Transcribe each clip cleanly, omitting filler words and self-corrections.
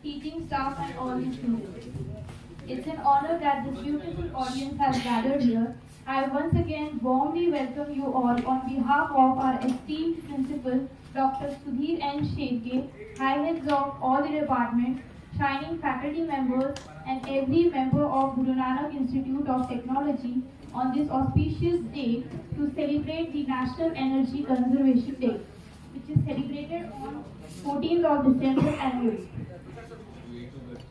teaching staff, and all the students. It's an honor that this beautiful audience has gathered here. I once again warmly welcome you all on behalf of our esteemed principal, Dr. Sudhir N. Shedge, high heads of all the departments, shining faculty members, and every member of Guru Nanak Institute of Technology on this auspicious day to celebrate the National Energy Conservation Day, which is celebrated on 14th of December annually.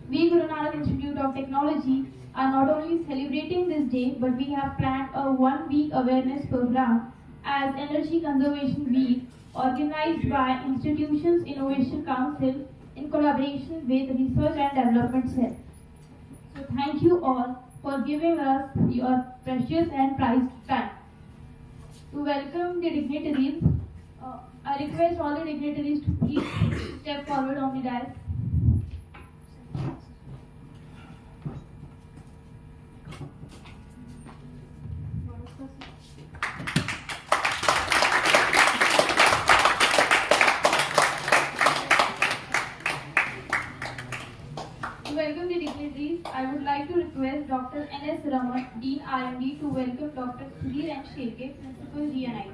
We, Guru Nanak Institute of Technology, are not only celebrating this day, but we have planned a one-week awareness program as Energy Conservation Week, organized by Institutions Innovation Council in collaboration with Research and Development Cell. So thank you all for giving us your precious and prized time. To welcome the dignitaries, I request all the dignitaries to please step forward on the dais. To welcome the dignitaries, I would like to request Dr. N.S. Raman, Dean R&D, to welcome Dr. Sudhir N. Shedge, Principal GNIT.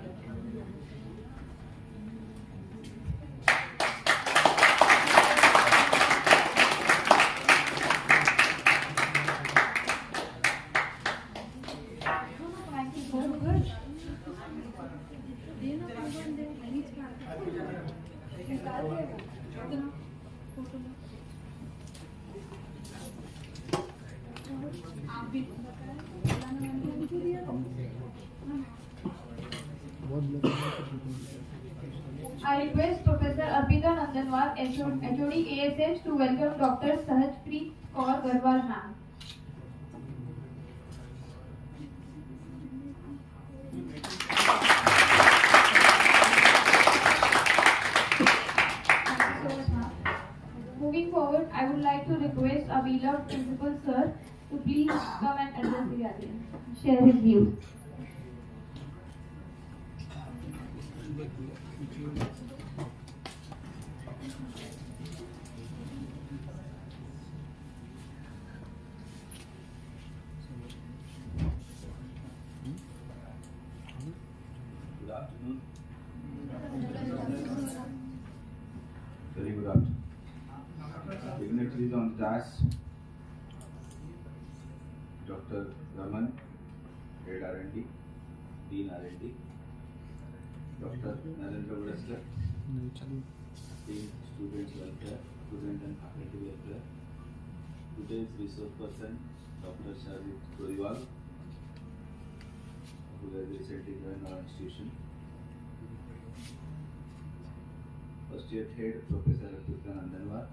I request Professor Arpita Nandanwar, HOD ASH, to welcome Dr. Sahajpreet Kaur Garewal, ma'am. Moving forward, I would like to request our beloved principal sir to please come and address the gathering, share his views. Good afternoon. Very good afternoon. Dignitaries on the dais, Dr. Raman, Head R&D, Dean R&D, Dr. Narendra Vadasla, Dean Students Welfare, Student and Faculty Welfare, today's resource person, Dr. Sahajpreet Kaur Garewal, who has recently joined our institution. First year head, Professor Arpita Nandanwar,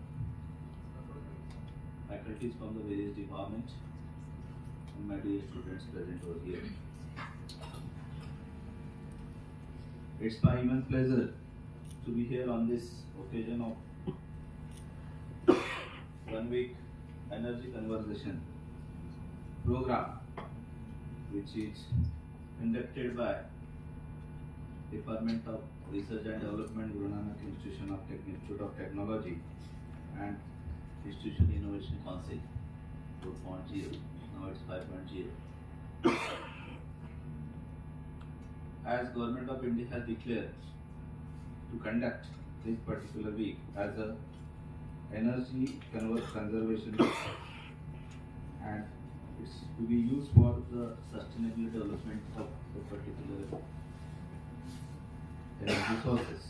faculties from the various departments, and my dear students present over here. It's my immense pleasure to be here on this occasion of 1 week energy conversation program, which is conducted by Department of Research and Development, Guru Nanak Institute of Technology, and Institution Innovation Council 4.0. Now it's 5.0. As Government of India has declared to conduct this particular week as a energy conservation week, and it's to be used for the sustainable development of the particular energy sources.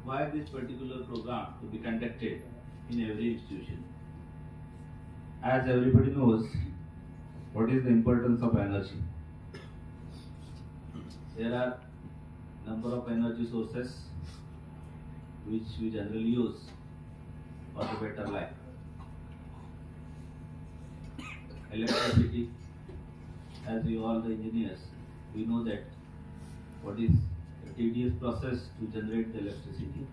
Why this particular program to be conducted in every institution? As everybody knows, what is the importance of energy? There are number of energy sources which we generally use for the better life. Electricity, as we all the engineers, we know that what is a tedious process to generate the electricity,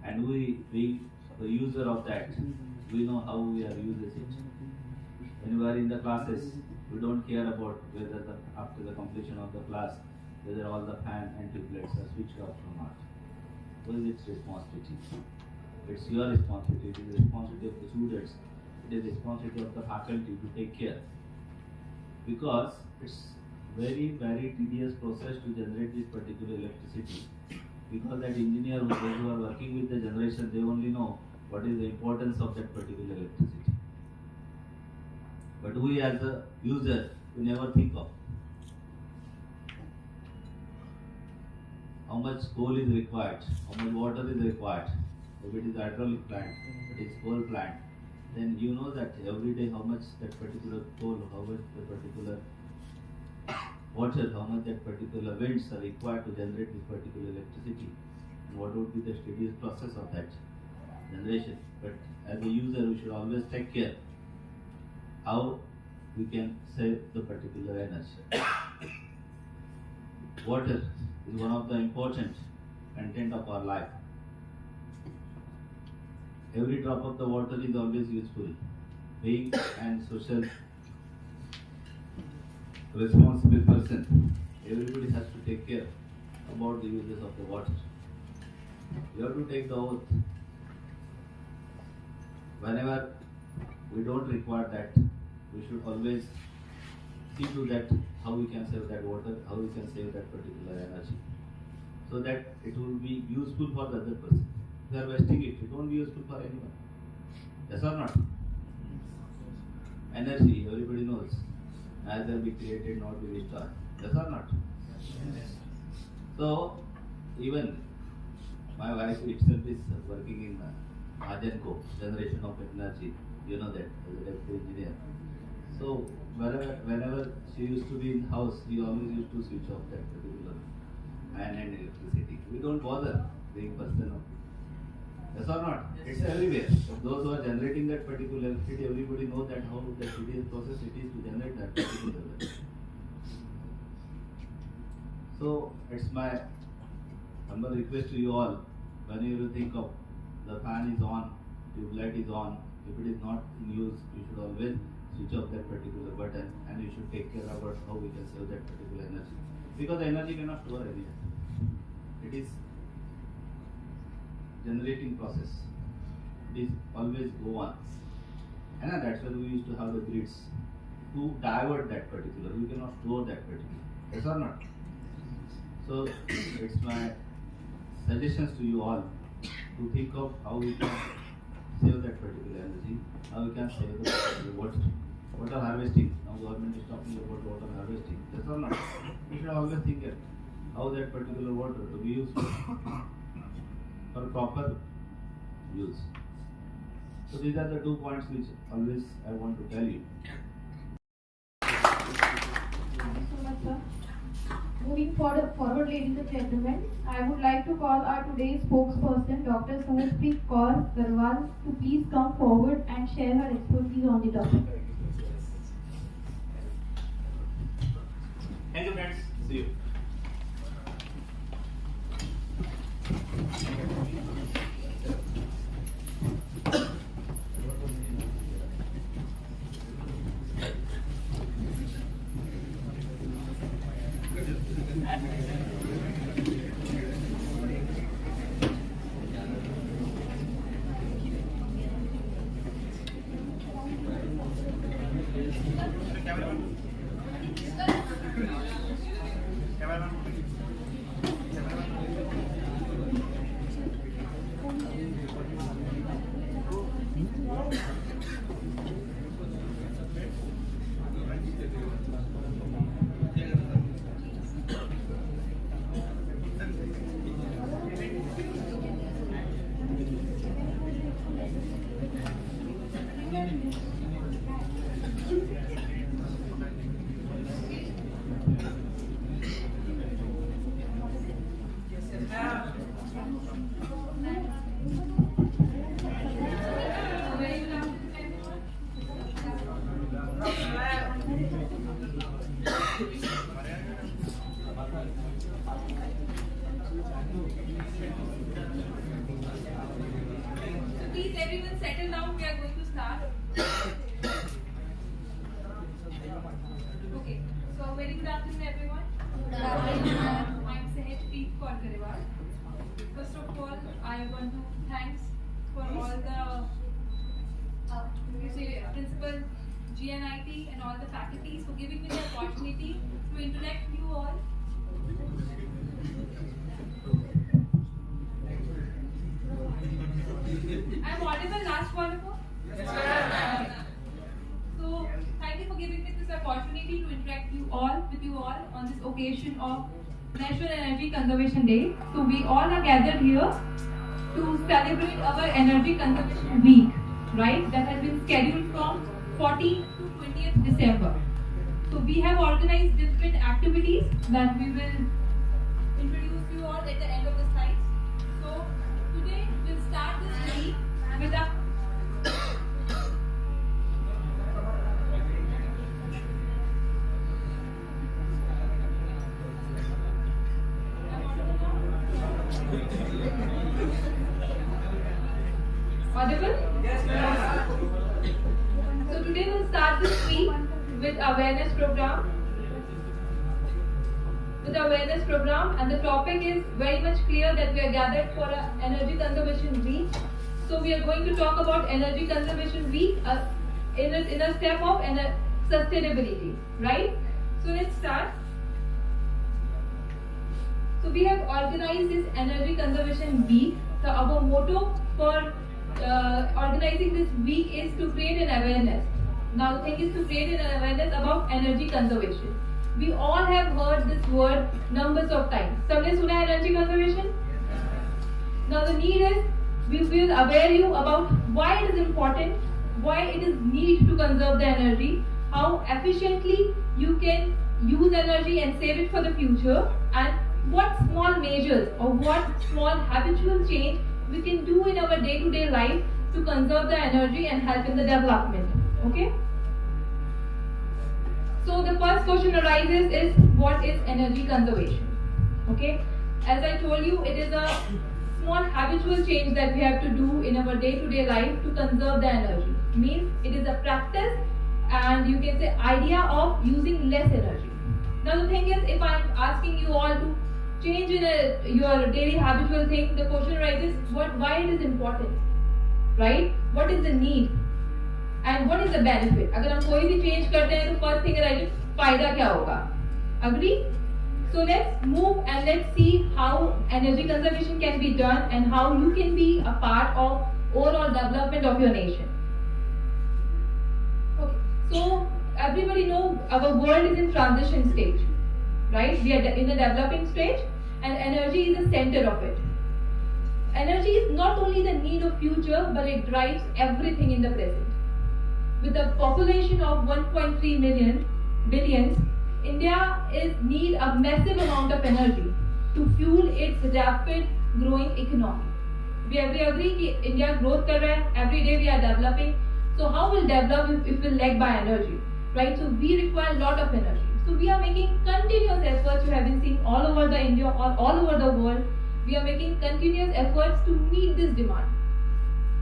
and we being the user of that, we know how we are uses it. When we are in the classes, we don't care about whether after the completion of the class, whether all the fan and tube lights are switched off or not. who is its responsibility? It's your responsibility. It is the responsibility of the students. It is the responsibility of the faculty to take care. Because it's very tedious process to generate this particular electricity. Because that engineer who are working with the generation, they only know what is the importance of that particular electricity. But we as a user, we never think of how much coal is required, how much water is required. If it is hydraulic plant, if it is coal plant, then you know that every day how much that particular coal, how much the particular water, how much that particular winds are required to generate this particular electricity, and what would be the tedious process of that generation. But as a user, we should always take care how we can save the particular energy. Water is one of the important content of our life. Every drop of the water is always useful. Being and social responsible person, everybody has to take care about the uses of the water. You have to take the oath. Whenever we don't require that, we should always see to that how we can save that water, how we can save that particular energy, so that it will be useful for the other person. If you are wasting it, it won't be useful for anyone. Yes or not? Energy, everybody knows, neither be created nor be destroyed. Yes or not? So, even my wife itself is working in Agenco, generation of energy. You know that, as a deputy engineer. So, whenever she used to be in house, we always used to switch off that particular and electricity. We don't bother being personal. Yes or not? It's everywhere. Those who are generating that particular electricity, everybody knows that how the tedious process it is to generate that particular electricity. So, it's my humble request to you all, when you think of the fan is on, tube light is on, if it is not in use, you should always switch off that particular button, and you should take care about how we can save that particular energy. Because the energy cannot store anywhere. It is generating process. It is always go on. And that's why we used to have the grids to divert that particular. We cannot store that particular. Yes or not? So it's my suggestions to you all to think of how we can save that particular energy, how we can save the particular water. Water harvesting. Now government is talking about water harvesting. Yes or not? We should always think of how that particular water to be used for proper use. So these are the 2 points which always I want to tell you. Thank you so much, sir. Moving forward, ladies and gentlemen, I would like to call our today's spokesperson, Dr. Sahajpreet Kaur Garewal, to please come forward and share her expertise on the topic. Thank you, friends. See you. Please everyone settle down, we are going to start. Okay, so very good afternoon everyone. Good afternoon. I am Sahajpreet Kaur Garewal. First of all, I want to thanks for all the principal GNIT and all the faculties for giving me the opportunity to interact with you all. I'm audible, last audible? Yes. So thank you for giving me this opportunity to interact with you all on this occasion of National Energy Conservation Day. So we all are gathered here to celebrate our Energy Conservation Week, right? That has been scheduled from 14th to 20th December. So we have organized different activities that we will introduce to you all at the end of the slides. So today we'll start this week with a audible? Yes. So today we'll start this week with awareness program. And the topic is very much clear that we are gathered for an Energy Conservation Week. So we are going to talk about Energy Conservation Week in a step of sustainability, right? So let's start. So we have organized this Energy Conservation Week. So our motto for organizing this week is to create an awareness. Now the thing is to create an awareness about energy conservation. We all have heard this word numbers of times. Sabne suna hai energy conservation? Now the need is, we will aware you about why it is important, why it is need to conserve the energy, how efficiently you can use energy and save it for the future, and what small measures or what small habitual change we can do in our day-to-day life to conserve the energy and help in the development. Okay? So the first question arises is, what is energy conservation? Okay? As I told you, it is a small habitual change that we have to do in our day-to-day life to conserve the energy. Means it is a practice and you can say idea of using less energy. Now the thing is, if I am asking you all to change in your daily habitual thing, the question arises, why it is important, right? What is the need and what is the benefit? अगर हम कोई भी change करते हैं तो first thing arises, फायदा क्या होगा? Agree? So let's move and let's see how energy conservation can be done and how you can be a part of overall development of your nation. Okay. So everybody know our world is in transition stage. Right? We are in a developing stage and energy is the center of it. Energy is not only the need of future, but it drives everything in the present. With a population of 1.3 billion, India need a massive amount of energy to fuel its rapid growing economy. We agree that India growth kar raha hai, every day we are developing. So how will develop if we lag by energy? Right? So we require a lot of energy. So we are making continuous efforts. You have been seeing all over the India or all over the world. We are making continuous efforts to meet this demand,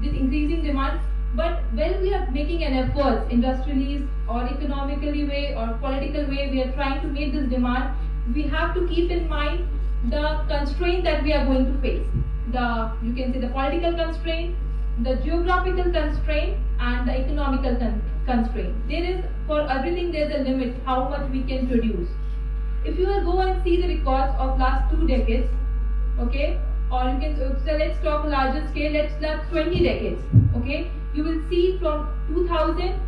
this increasing demand. But when we are making an effort, industrially or economically way or political way, we are trying to meet this demand. We have to keep in mind the constraint that we are going to face. You can say the political constraint, the geographical constraint, and the economical constraint. There is, for everything there is a limit how much we can produce. If you will go and see the records of last 2 decades, okay, or you can, so let's talk larger scale, let's talk 20 decades, okay, you will see from 2000,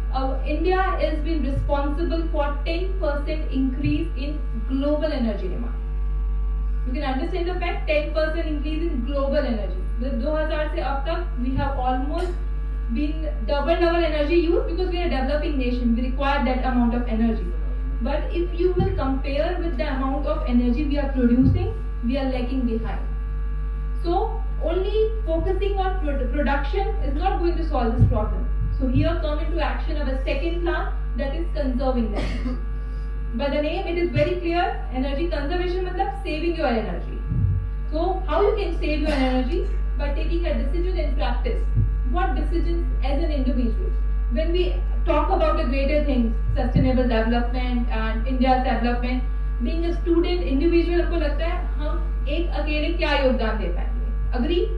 India has been responsible for 10% increase in global energy demand. You can understand the fact 10% increase in global energy. With 2000 से अब तक we have almost been double our energy use because we are a developing nation. We require that amount of energy. But if you will compare with the amount of energy we are producing, we are lagging behind. So only focusing on production is not going to solve this problem. So here come into action our second plan, that is conserving them. By the name it is very clear, energy conservation means saving your energy. So how you can save your energy? By taking a decision in practice. What decisions as an individual? When we talk about the greater things, sustainable development and India's development, being a student, individual, हमको लगता है हम एक अकेले क्या योगदान दे पाएंगे? Agree?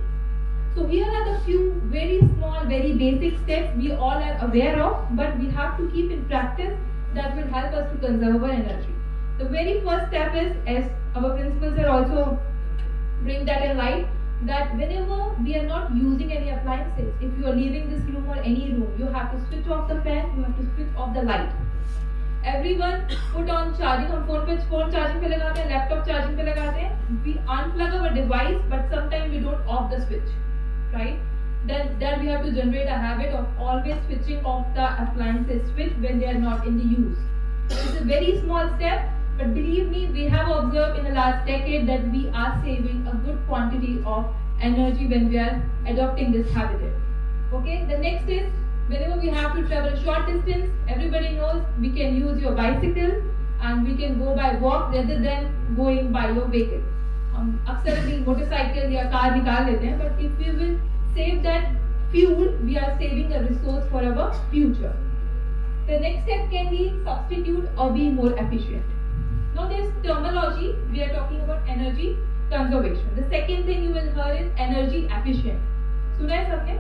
So here are the few very small, very basic steps we all are aware of, but we have to keep in practice that will help us to conserve our energy. The very first step is, as our principals are also bring that in light, that whenever we are not using any appliances, if you are leaving this room or any room, you have to switch off the fan, you have to switch off the light. Everyone put on charging, हम phone charging पे लगाते हैं, laptop charging पे लगाते हैं. We unplug our device, but sometimes we don't off the switch, right? Then we have to generate a habit of always switching off the appliances switch when they are not in the use. It's a very small step, but believe me, we have observed in the last decade that we are saving a good quantity of energy when we are adopting this habit. Okay, the next is, whenever we have to travel short distance, everybody knows we can use your bicycle and we can go by walk rather than going by your vehicle. हम अक्सर भी motorcycle या car निकाल लेते हैं, but if we will save that fuel, we are saving a resource for our future. The next step can be substitute or be more efficient. Now there's terminology, we are talking about energy conservation. The second thing you will hear is energy efficient. सुना है सबने?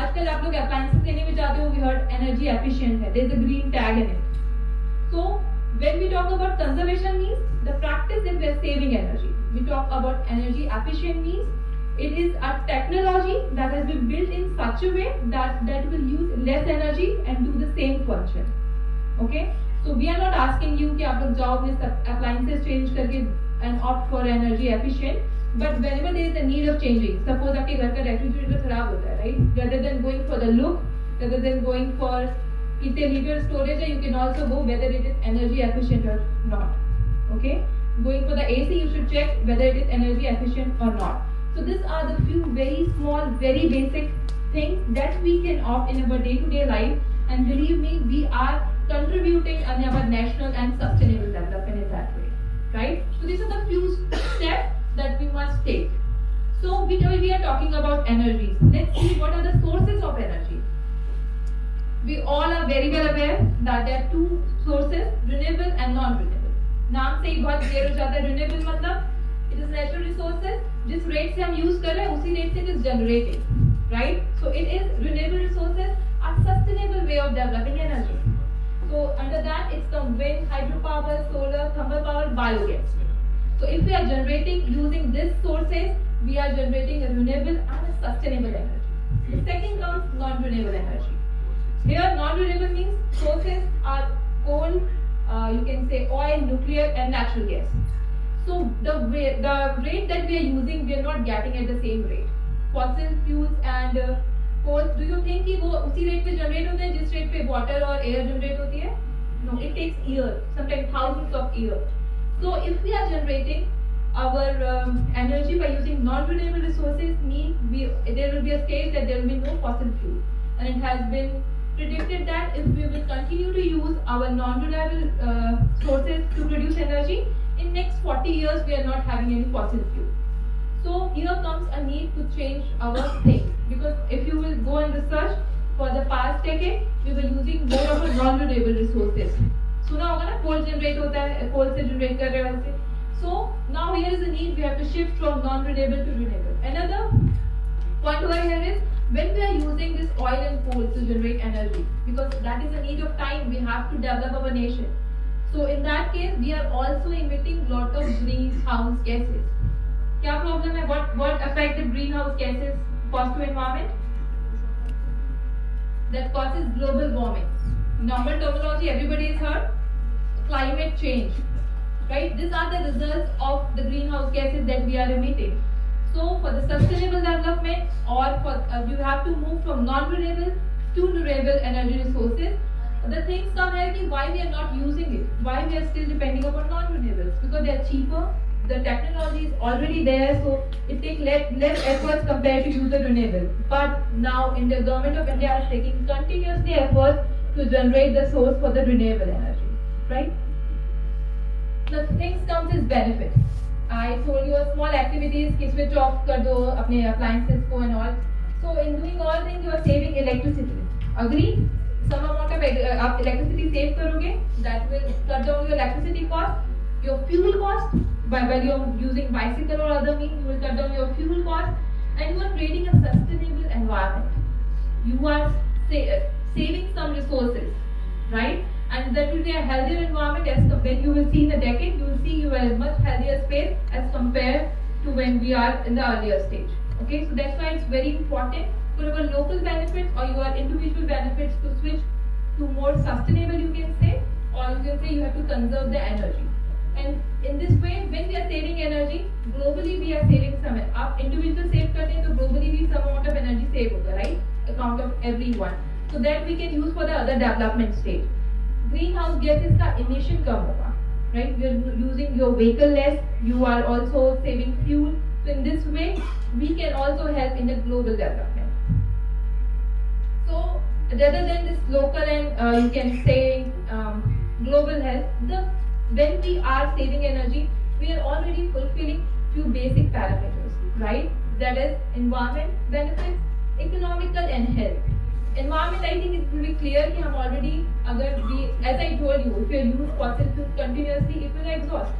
आजकल आप लोग appliances लेने में जाते हो, we heard energy efficient है. There's a green tag in it. So when we talk about conservation means the practice that we are saving energy. We talk about energy efficient means it is a technology that has been built in such a way that will use less energy and do the same function. Okay? So we are not asking you कि आप लोग जाओ अपने appliances change करके and opt for energy efficient. But whenever there is a need of changing, suppose आपके घर का refrigerator खराब होता है, right? Rather than going for the look, rather than going for कितने liter storage है, you can also go whether it is energy efficient or not. Okay? Going for the AC, you should check whether it is energy efficient or not. So these are the few very small, very basic things that we can opt in our day-to-day life, and believe me, we are contributing in our national and sustainable development in that way, right? So these are the few steps that we must take. So we are talking about energies. Let's see what are the sources of energy. We all are very well aware that there are two sources, renewable and non-renewable. नाम से ही बहुत clear हो जाता है. Renewable मतलब it is natural resources, जिस rate से हम यूज कर रहे हैं उसी रेट से it is generating, right? So it is renewable resources, a sustainable way of developing energy. So under that it's the wind, hydropower, solar, thermal power, biogas. So if we are generating using these sources, we are generating a renewable and a sustainable energy. The second comes non-renewable energy. Here non-renewable means sources are coal, you can say oil, nuclear and natural gas. So the rate that we are using, we are not getting at the same rate. Fossil fuels and coal, do you think कि वो उसी rate पे generate होते हैं जिस rate पे water और air generate होती है? No, it takes years, sometimes thousands of years. So if we are generating our energy by using non-renewable resources, there will be a stage that there will be no fossil fuel, and it has been predicted that if we will continue to use our non-renewable sources to produce energy, in next 40 years we are not having any fossil fuel. So here comes a need to change our things, because if you will go and research for the past decade, we were using more of a non-renewable resources. सुना होगा ना, coal generate होता है, coal से generate कर रहे हैं. So now here is a need, we have to shift from non-renewable to renewable. Another point over here is when we are using this oil and coal to generate energy, because that is a need of time, we have to develop our nation. So in that case, we are also emitting lot of greenhouse gases. क्या problem है? What affect the greenhouse gases cause to environment? That causes global warming. Normal terminology everybody has heard. Climate change, right? These are the results of the greenhouse gases that we are emitting. So for the sustainable development, or for you have to move from non-renewable to renewable energy resources. The things come here कि why we are not using it, why we are still depending upon non-renewables, because they are cheaper, the technology is already there, so it takes less efforts compared to use the renewable. But now in the government of India is taking continuously efforts to generate the source for the renewable energy, right? The things comes as benefit. I told you a small activities कि switch off कर दो अपने appliances को and all. So in doing all things you are saving electricity. Agree? Some amount of आप electricity save करोगे, that will cut down your electricity cost, your fuel cost. While you are using bicycle or other means, you will cut down your fuel cost, and you are creating a environment. You are saving some resources, right? And that will be a healthier environment as when you will see in a decade, you will see you are a much healthier space as compared to when we are in the earlier stage. Okay, so that's why it's very important for our local benefits or your individual benefits to switch to more sustainable, you can say, or you can say you have to conserve the energy. And in this way, when we are saving energy, globally we are saving some. आप individual save करते हैं तो globally भी some amount of energy save होगा, right? Account of everyone. So that we can use for the other development stage. Greenhouse gases का emission कम होगा, right? You are using your vehicle less. You are also saving fuel. So in this way, we can also help in the global development. So rather than this local and you can say global health, when we are saving energy, we are already fulfilling few basic parameters, right? That is environment benefits, economical and health. Environment, I think it will be clear कि हम already अगर we, as I told you, if you use fossil fuels continuously, it will exhaust.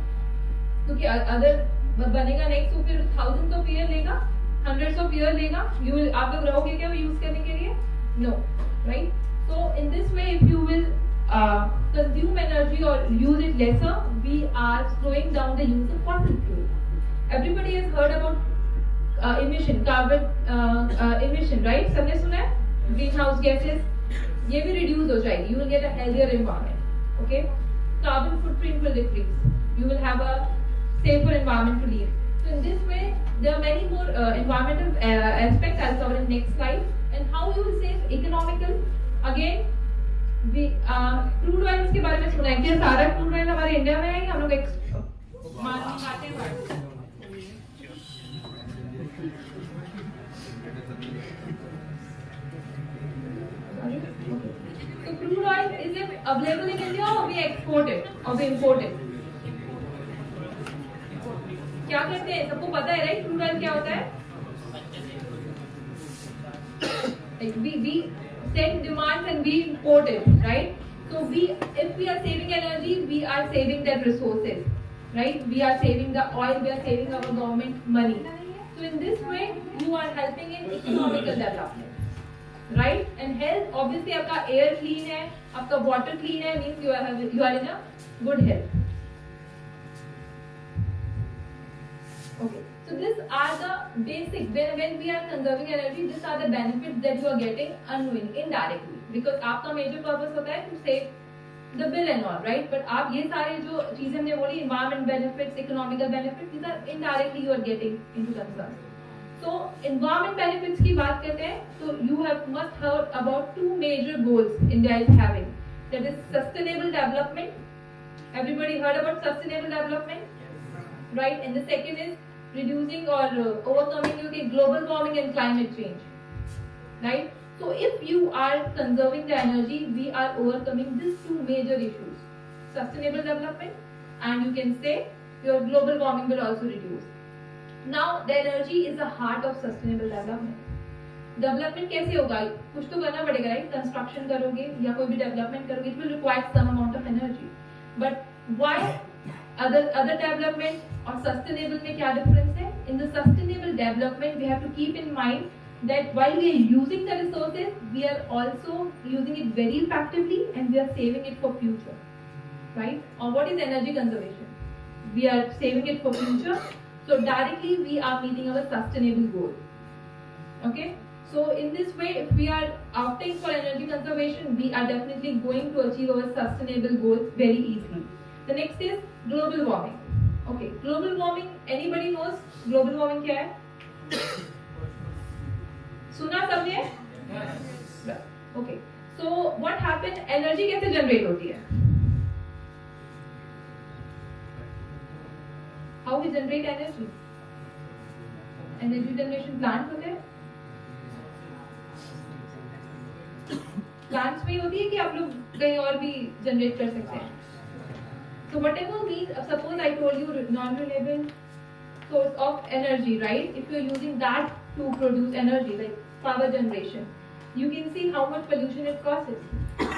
क्योंकि अगर बनेगा next तो फिर thousands of years लेगा, hundreds of years लेगा, you will आप लोग रहोगे क्या वो use करने के लिए? No, right? So in this way, if you will consume energy or use it lesser, we are slowing down the use of fossil fuel. Everybody has heard about emission, carbon emission, right? सबने सुना है? Greenhouse gases, ये भी reduce हो जाएगी. You will get a healthier environment. Okay? Carbon footprint will decrease. You will have a safer environment to live. So in this way, there are many more environmental aspects. I'll cover in next slide. And how you will save economical? Again, we crude oil के बारे में सुना है कि सारा crude oil हमारे India में है, हम लोग खाते हैं. So crude oil is it available in India or we export it or we import it? क्या करते हैं? सबको पता है, right? Crude oil क्या होता है? Like we send demands and we import it, right? So if we are saving energy, we are saving that resources, right? We are saving the oil, we are saving our government money. So in this way, you are helping in economical development, right? And health, obviously, आपका air clean है, आपका water clean है, means you are in a good health. Okay. So these are the basic, when we are conserving energy, these are the benefits that you are getting unknowingly, indirectly. Because आपका major purpose होता है to save the bill and all, right? But आप ये सारे जो चीजें हमने बोली, environment benefits, economical benefits, these are indirectly you are getting into concern. So environment benefits की बात करते हैं, so you have must heard about two major goals India is having. That is sustainable development. Everybody heard about sustainable development, right? And the second is reducing or overcoming global warming and climate change, right? So if you are conserving the energy, we are overcoming these two major issues, sustainable development, and you can say your global warming will also reduce. Now the energy is the heart of sustainable development. Development कैसे होगा? कुछ तो करना पड़ेगा, right? Construction करोगे या कोई भी development करोगे, it will require some amount of energy. But why other development और sustainable में क्या difference है? In the sustainable development, we have to keep in mind that while we are using the resources, we are also using it very effectively and we are saving it for future, right? Or what is energy conservation? We are saving it for future. So directly we are meeting our sustainable goal. Okay? So in this way, if we are opting for energy conservation, we are definitely going to achieve our sustainable goals very easily. The next is global warming. Okay, global warming, anybody knows global warming क्या है? सुना सबने? Yes. Okay. So what happened? Energy कैसे generate होती है? How we generate energy? Energy generation plants होते हैं? Plants में होती है कि आप लोग कहीं और भी generate कर सकते हैं? So whatever means, suppose I told you non-renewable source of energy, right? If you are using that to produce energy, like power generation, you can see how much pollution it causes,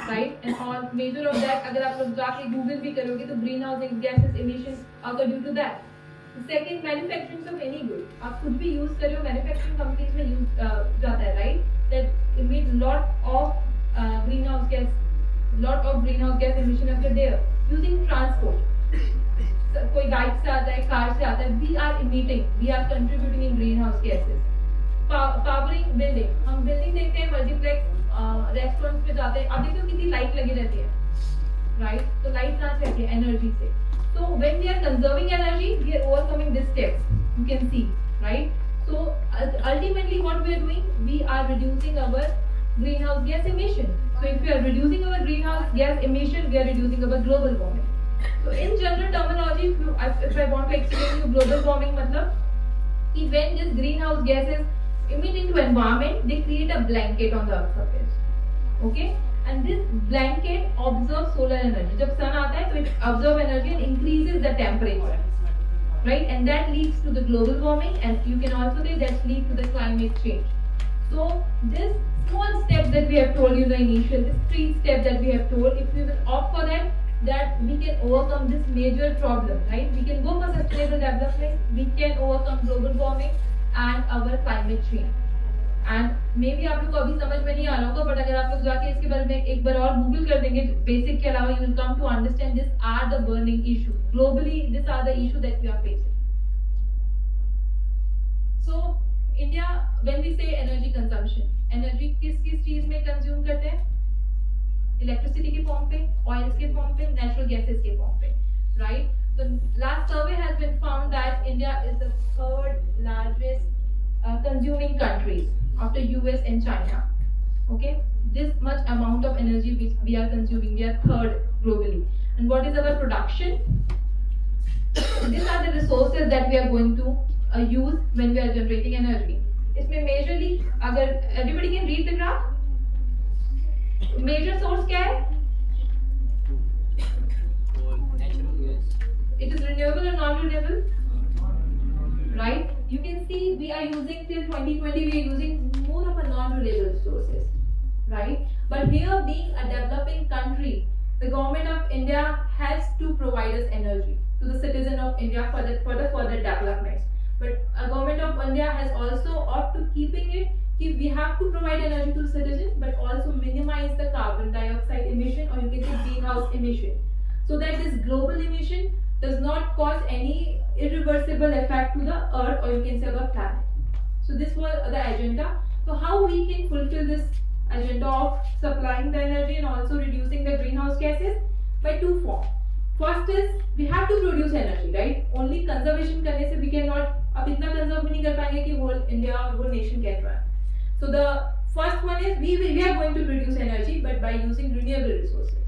right? And all major of that, अगर आप लोग जाके Google भी करोगे तो greenhouse gases emissions occur due to that. The second, manufacturing of any good. आप कुछ भी use करो, manufacturing companies में use जाता है, right? emit lot of greenhouse gas emission of the air using transport. कोई बाइक से आता है, कार से आता है, we are contributing in greenhouse gases. Powering building, हम building देखते हैं, multiplex रेस्टोरेंट्स पे जाते हैं, आप देखते हो कितनी लाइट लगी रहती है, right? तो लाइट कहाँ से आती है? एनर्जी से. So when we are conserving energy, we are overcoming these steps. You can see, right? So ultimately, what we are doing, we are reducing our greenhouse gas emission. So if we are reducing our greenhouse gas emission, we are reducing our global warming. So in general terminology, if I want to explain you global warming, matlab कि when these greenhouse gases emit into environment, they create a blanket on the earth surface. Okay, and this blanket absorbs solar energy. जब sun आता है, तो it absorbs energy and increases the temperature, right? And that leads to the global warming, and you can also say that leads to the climate change. So this small step that we have told you, the initial, this 3 steps that we have told, if we will opt for that we can overcome this major problem, right? We can go for sustainable development, we can overcome global warming and our climate change. And maybe आप लोग को अभी समझ में नहीं आ रहा होगा, but अगर आप लोग जाके इसके बारे में एक बार और गूगल कर देंगे बेसिक के अलावा, you will come to understand these are the burning issue globally. These are the issue that we are facing. So India, when we say energy consumption, energy किस चीज में कंज्यूम करते हैं? इलेक्ट्रिसिटी के फॉर्म पे, oils के form पे, natural gases के फॉर्म पे, राइट? तो last survey has been found that India is the third largest consuming countries after US and China. Okay, this much amount of energy we are consuming, we are third globally. And what is our production? These are the resources that we are going to use when we are generating energy. इसमें majorly, अगर everybody can read the graph, major source क्या है? It is renewable or non-renewable, right? You can see we are using till 2020, we are using more of a non-renewable sources, right? But here, being a developing country, the government of India has to provide us energy to the citizen of India for the further developments. But a government of India has also ought to keeping it. We have to provide energy to the citizen, but also minimize the carbon dioxide emission, or you can say greenhouse emission, so that this global emission does not cause any irreversible effect to the earth, or you can say our planet. So this was the agenda. So how we can fulfill this agenda of supplying the energy and also reducing the greenhouse gases? By 2 forms. First is we have to produce energy, right? Only conservation करने से we cannot, अब इतना conserve नहीं कर पाएंगे कि whole India or whole nation can run. So the first one is we are going to produce energy, but by using renewable resources.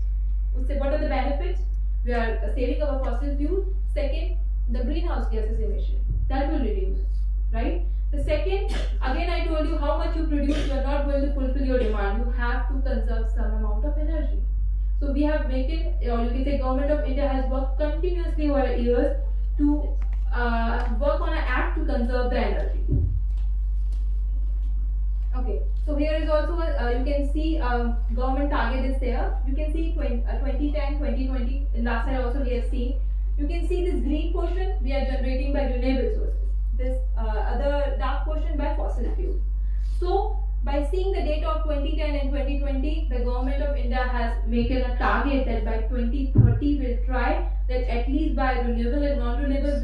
What are the benefits? We are saving our fossil fuel. Second, the greenhouse gases emission that will reduce, right? The second, again I told you how much you produce, you are not going to fulfill your demand. You have to conserve some amount of energy. So we have made it, or you can say government of India has worked continuously over years to work on an act to conserve the energy. Okay, so here is also you can see government target is there. You can see 2010, 2020. In last year also we have seen. You can see this green portion we are generating by renewable sources. This other dark portion by fossil fuel. So by seeing the data of 2010 and 2020, the government of India has made a target that by 2030 will try that at least by renewable and non-renewable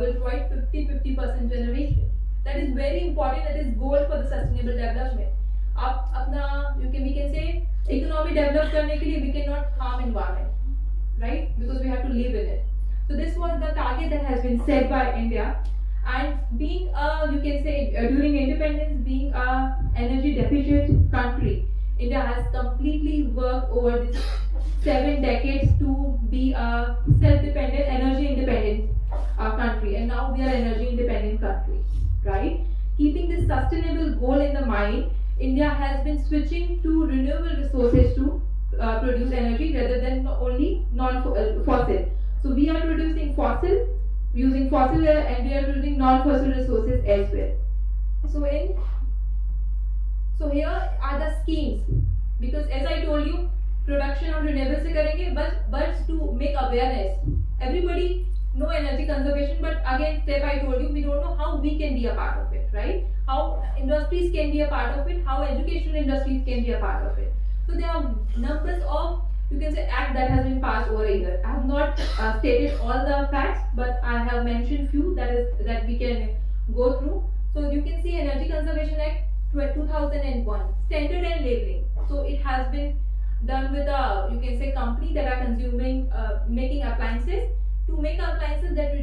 will provide 50% generation. That is very important. That is goal for the sustainable development. आप अपना we can say economy develop करने के लिए we cannot harm environment, right? Because we have to live in it. So this was the target that has been set by India. And being you can say during independence, being a energy deficit country, India has completely worked over these 7 decades to be a self-dependent, energy independent country, and now we are energy independent country, right? Keeping this sustainable goal in the mind, India has been switching to renewable resources to produce energy rather than only non-fossil. So we are producing fossil, using fossil, and we are using non-fossil resources as well. So here are the schemes, because as I told you, production of renewable से करेंगे, but to make awareness. Everybody know energy conservation, but again, step I told you, we don't know how we can be a part of it, right? how industries can be a part of it, how educational industries can be a part of it. So there are numbers of, you can say, act that has been passed over a year. I have not stated all the facts, but I have mentioned few that we can go through. So you can see Energy Conservation Act 2001, standard and labeling. So it has been done with a, you can say, company that are consuming, making appliances to make appliances that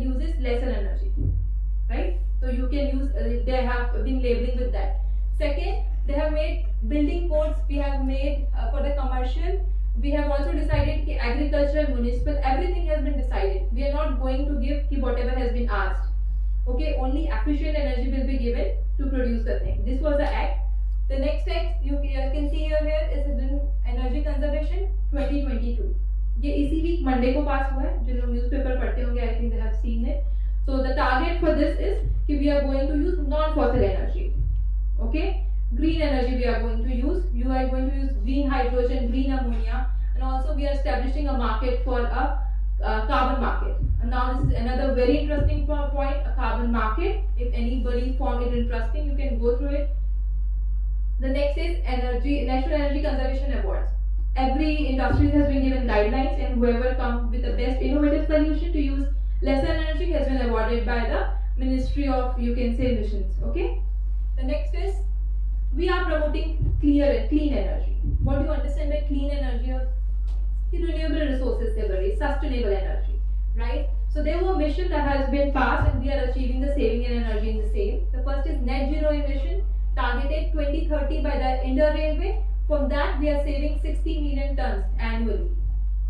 uses lesser energy, right? So you can use, they have been labeling with that. Second, they have made building codes. We have made for the commercial. We have also decided that agricultural, municipal, everything has been decided. We are not going to give whatever has been asked. Okay, only efficient energy will be given to produce the thing. This was the act. The next act you can see here is Energy Conservation 2022. ये इसी week Monday को पास हुआ है. जिन लोग newspaper पढ़ते होंगे, I think they have seen it. So the target for this is कि we are going to use non-fossil energy. Okay, green energy we are going to use. You are going to use green hydrogen, green ammonia, and also we are establishing a market for a carbon market. And now this is another very interesting point, a carbon market. If anybody found it interesting, you can go through it. The next is National Energy Conservation Awards. Every industry has been given guidelines, and whoever comes with the best innovative solution to use lesser energy has been awarded by the Ministry of, you can say, Missions. Okay. The next is we are promoting clean energy. What do you understand by clean energy? Renewable resources se bade, sustainable energy, right? So there were mission that has been passed, and we are achieving the saving in energy in the same. The first is net zero emission targeted 2030 by the Indian Railway. From that we are saving 60 million tons annually.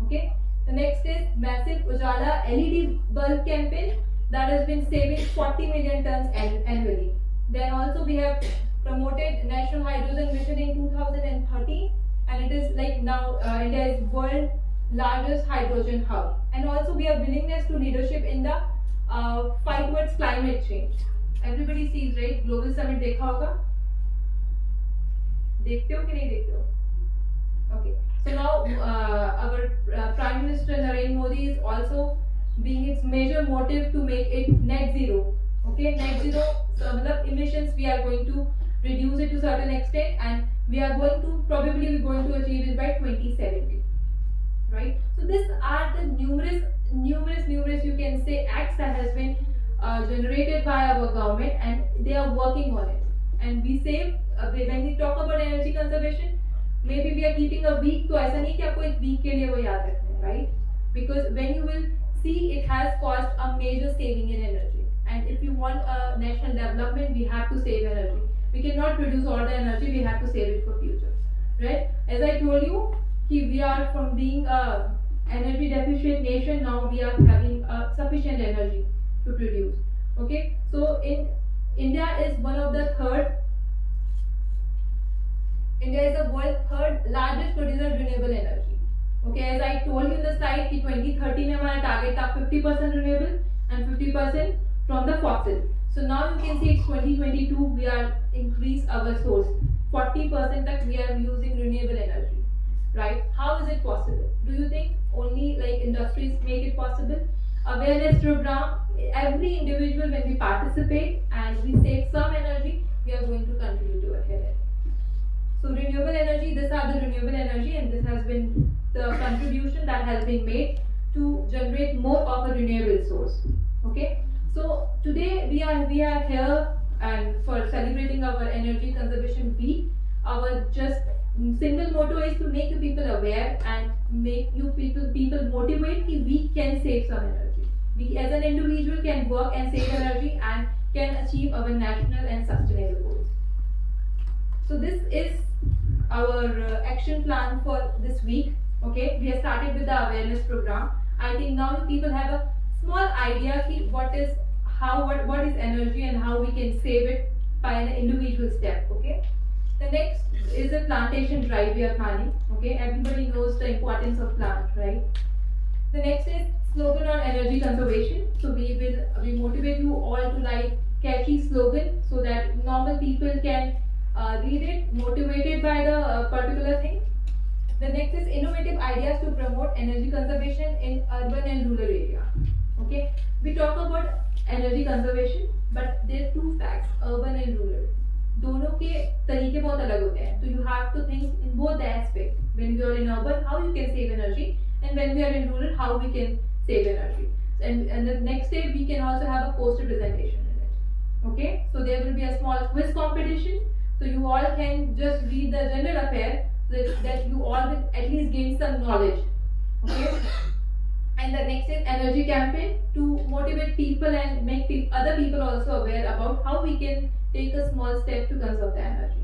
Okay. The next is massive Ujala LED bulb campaign that has been saving 40 million tons annually. Then also we have promoted National Hydrogen Mission in 2013, and it is like now India is world largest hydrogen hub. And also we have willingness to leadership in the fight towards climate change. Everybody sees, right? Global Summit देखा होगा? देखते हो कि नहीं देखते हो? Okay. So now our Prime Minister Narendra Modi is also being its major motive to make it net zero. Okay, net zero. So emissions we are going to reduce it to certain extent, and we are going to probably achieve it by 2070. Right. So these are the numerous you can say acts that has been generated by our government, and they are working on it. And we save when we talk about energy conservation, maybe we are keeping a week. तो ऐसा नहीं कि आपको एक week के लिए वो याद रखना है, right? Because when you will see, it has caused a major saving in energy. And if you want a national development, we have to save energy. We cannot produce all the energy. We have to save it for future, right? As I told you, we are from being a energy deficient nation, now we are having sufficient energy to produce. Okay, so in India is one of the India is the world's third largest producer of renewable energy. Okay, as I told you in the slide, कि 2030 में हमारा target था 50% renewable and 50% from the fossil. So now you can see it's 2022, we are increase our source 40% that we are using renewable energy. Right? How is it possible? Do you think only like industries make it possible? Awareness program, every individual when we participate and we save some energy, we are going to contribute to it. So renewable energy, these are the renewable energy, and this has been the contribution that has been made to generate more of a renewable source. Okay. So today we are here and for celebrating our energy conservation week. Our just single motto is to make you people aware and make you people motivate that we can save some energy. We as an individual can work and save energy and can achieve our national and sustainable goals. So this is our action plan for this week. Okay, we have started with the awareness program. I think now you people have a small idea what is energy and how we can save it by an individual step. Okay. The next is a plantation drive we are planning. Okay, everybody knows the importance of plant, right? The next is slogan on energy conservation. So we motivate you all to like catchy slogan so that normal people can read it, motivated by the particular thing. The next is innovative ideas to promote energy conservation in urban and rural area. Okay, we talk about energy conservation, but there are two facts: urban and rural. दोनों के तरीके बहुत अलग होते हैं. So you have to think in both the aspects. When we are in urban, how you can save energy, and when we are in rural, how we can save energy. And the next day we can also have a poster presentation in it. Okay, so there will be a small quiz competition. So you all can just read the general affair that you all will at least gain some knowledge. Okay. And the next is energy campaign to motivate people and make other people also aware about how we can take a small step to conserve the energy.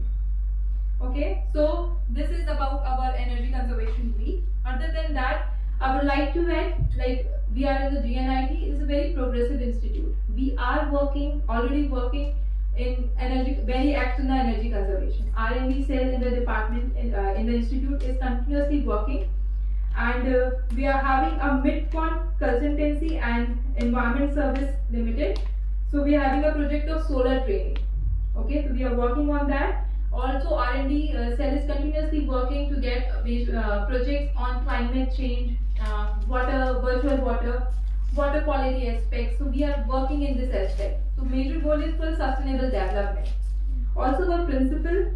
Okay, so this is about our energy conservation week. Other than that, I would like to add, like, we are in the GNIT, it's a very progressive institute. We are already working in energy, very active in the energy conservation. R&D cell in the department, in the institute is continuously working. And we are having a mid-con consultancy and environment service limited. So we are having a project of solar training. Okay, so we are working on that. Also, R&D cell is continuously working to get projects on climate change, water, virtual water quality aspects. So we are working in this aspect. So major goal is for sustainable development. Also, our principal,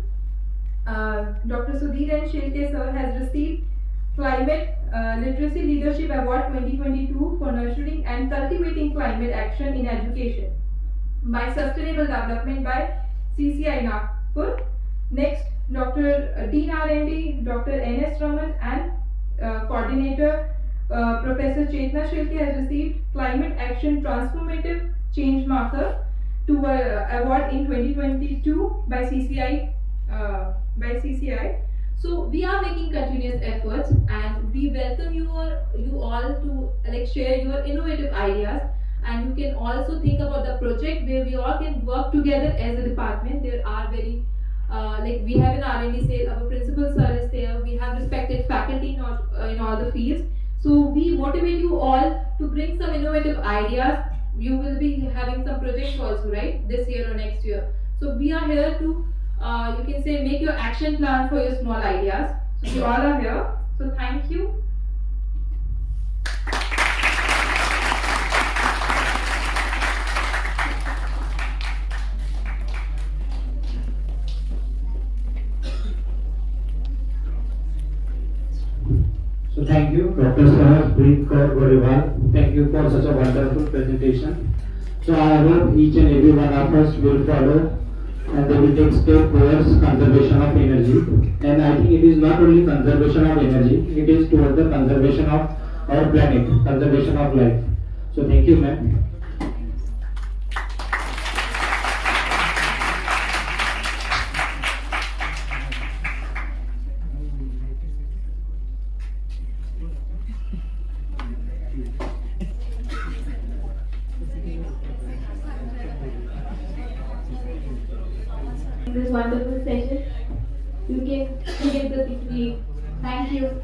Dr. Sudhir and Shilke sir, has received Climate Literacy Leadership Award 2022 for nurturing and cultivating climate action in education by Sustainable Development by CCI Nagpur. Next, Dr. Dean R&D, Dr. N.S. Raman and Coordinator Professor Chetna Shilke has received Climate Action Transformative Change Marker to award in 2022 by CCI. So we are making continuous efforts, and we welcome you all to share your innovative ideas. And you can also think about the project where we all can work together as a department. There are very we have an R&D cell. Our principal sir is there. We have respected faculty in all the fields. So we motivate you all to bring some innovative ideas. You will be having some projects also, right? This year or next year. So we are here to you can say make your action plan for your small ideas. So we all are here. So thank you. So thank you, Dr. Sahajpreet Kaur Garewal. Thank you for such a wonderful presentation. So I hope each and every one of us will follow and they will take step towards conservation of energy. And I think it is not only conservation of energy, it is towards the conservation of our planet, conservation of life. So thank you, ma'am. This wonderful session. You can begin the picnic. Thank you.